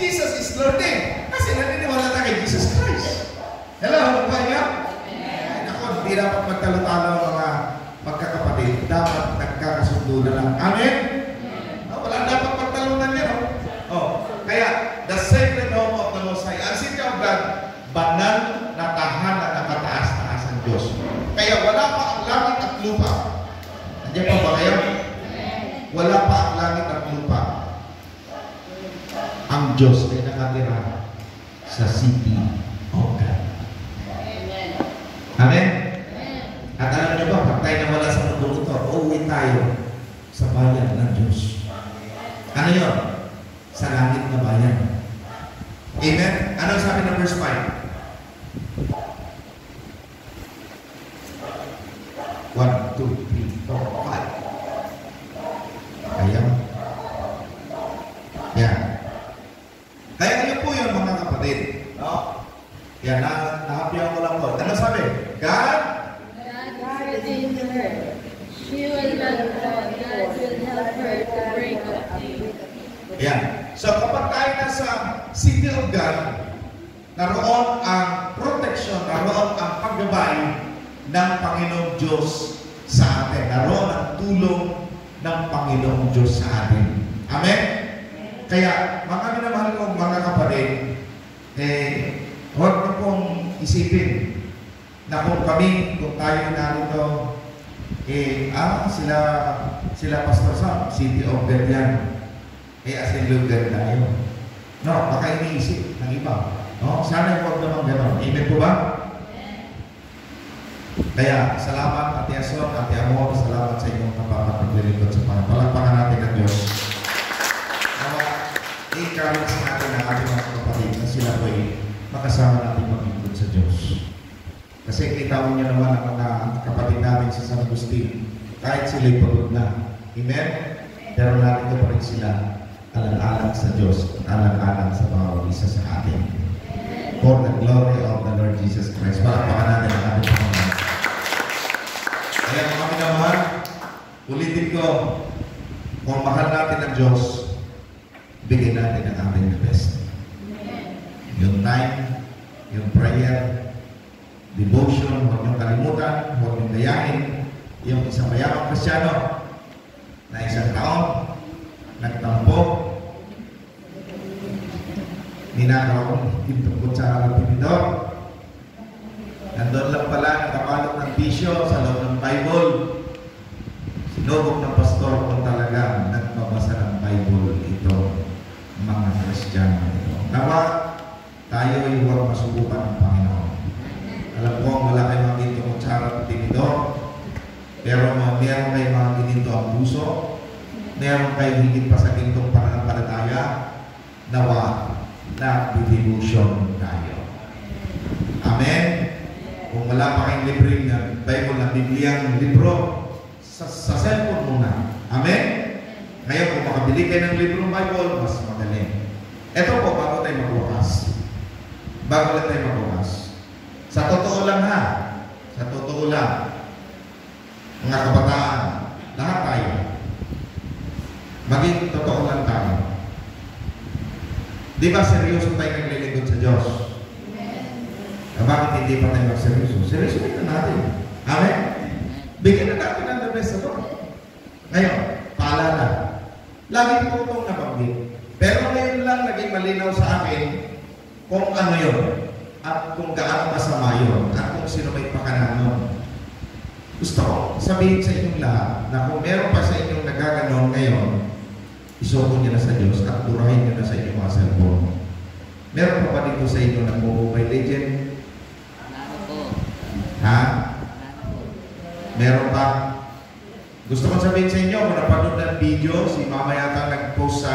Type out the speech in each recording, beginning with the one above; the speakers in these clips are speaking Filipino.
Jesus is Lord din. Kasi naniniwala tayo kay Jesus Christ. Hello, magpahingap? Ako, hindi dapat magtalo-talo ang mga magkakapatid. Dapat nagkakasundo na lang. Amen? Wala dapat magtalunan yan. Kaya, the sacred home of the Most High. Ang city of God, banal na tahanan ng kataas-taas ng Diyos. Kaya wala pa ang langit at lupa. Nandiyan pa ba kayo? Wala pa ang langit at lupa. Ang Diyos ay nakatira sa city of God. Amen? At alam niyo ba, pag tayo nawala sa mundo ito, uuwi tayo sa bayan ng Diyos. Ano yun? Sa langit na bayan. Amen? Ano sabi ng verse 5? 1, 2, 3, 4, 5. Kaya? Yan. Kaya niyo po yun, mga kapatid. No? Yan, nahapyaw ko lang po. Ano sabi? God redeemed her. She will not fall. God will help her to break up things. Yan. So kapag tayo nasa city of God, naroon ang protection, naroon ang paggabay ng Panginoong Diyos sa atin. Naroon ang tulong ng Panginoong Diyos sa atin. Amen? Kaya, mga minamahal kong mga kapatid, huwag na pong isipin na kung kami, kung tayo narito, sila Pastor Sam, City of God yan. As in lugar tayo. No, baka iniisip ng iba. No? Sana huwag naman gano'n. Amen po ba? Kaya, salamat Ate Ason, Ate Amor, salamat sa inyong kapapagpaglilingkod sa Panginoon. Palakpakan natin ang Diyos. I-encourage natin ang ating mga kapatid na sila po ay makasama natin maglingkod sa Diyos. Kasi kita mo niyo naman ang mga kapatid natin sa San Agustin, kahit sila'y pagod na. Amen? Pero narito pa rin sila alang-alang sa Diyos at alang-alang sa bawat isa sa atin. For the glory of the Lord Jesus Christ. Palakpakan natin ang ating Panginoon. Kaya kami naman, ulitin ko, kung mahal natin ang Diyos, bigyan natin ang ating the best. Yung time, yung prayer, devotion, huwag niyong kalimutan, huwag niyong gayahin, yung isang mayamang Kristyano na isang taon, nagtampo, ninakaw ng kutsara ng tinidor, nandun lang pala nakapalot ng bisyo sa loob ng Bible, sinubok ng pastor kung talaga nagpabasa ng Bible ito, mga Kristiyano ito. Nawa, tayo ay huwag masubukan ng Panginoon. Alam ko, wala kayo mga ginto kutsara ng tinidor, pero meron kayo mga ginto ang puso, meron kayo higit pa sa gintong pananampalataya, nawa, na-devotion tayo. Amen? Kung wala pa kayong libreng na Bible na Bibliang libro, sa cellphone muna. Amen? Ngayon, kung makabili kayo ng librong Bible, mas magaling. Ito po, bago tayo magbukas. Bago lang tayo magbukas. Sa totoo lang ha, sa totoo lang, mga kabataan, lahat tayo, maging totoo lang tayo. Di ba seryoso tayo naglilingkod sa Diyos? Bakit hindi pa tayo magseryoso? Seryoso ito natin. Amen? Bigyan na natin ang the best sa Lord. Ngayon, paalala. Lagi po itong nabanggit. Pero ngayon lang naging malinaw sa akin kung ano yun. At kung gaano masama yun. At kung sino may pakanan nun. Gusto ko sabihin sa inyong lahat na kung meron pa sa inyong nagaganon ngayon, isoko niyo na sa Diyos at durahin niyo na sa inyong mga cellphone. Meron pa ba dito sa inyo ng Mobile Legend? Ha? Meron pa? Gusto ko sabihin sa inyo, kung napanood ng video, si Mama yata nag-post sa,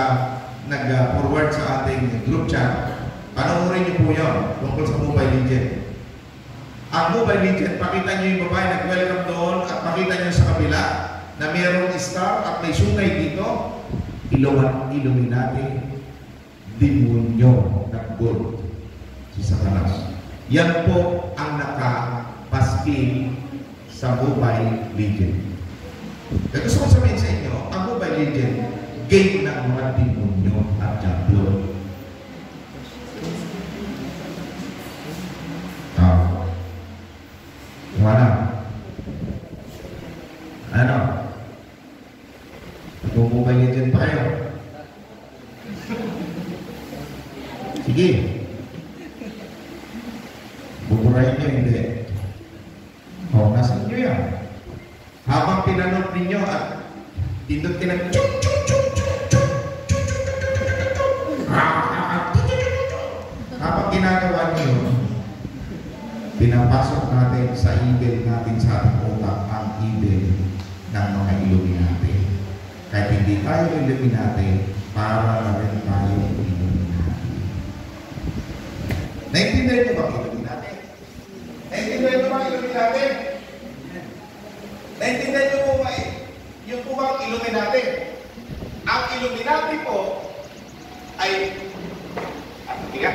nag-forward sa ating group chat, panoorin niyo po yun tungkol sa Mobile Legend. Ang Mobile Legend, pakita niyo yung babae nag-welcome doon at pakita niyo sa kabila na mayroong star at may sungay dito, Illuminati, demonyo ng gold si Satanas. Yan po ang nakapaskil sa Mobile Legend. Kaya gusto ko sabihin sa inyo, ang Mobile Legend, game ng mga demonyo at diablo. Sige. Buburahin nyo, hindi. O, nasa inyo yan. Habang pinanood ninyo at tindot ka na chuk chuk chuk chuk chuk habang ginagawa niyo yun, pinapasok natin sa evil natin sa ating utak ang evil ng mga Illuminati. Kahit hindi tayo Illuminati, para na rin tayo Illuminati. Naintindihan niyo ba ang Illuminati? Naintindihan niyo ba ang Illuminati? Naintindihan niyo po ba yung po ba ang Illuminati? Ang Illuminati po ay... Tiga,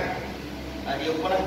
ayaw ko lang.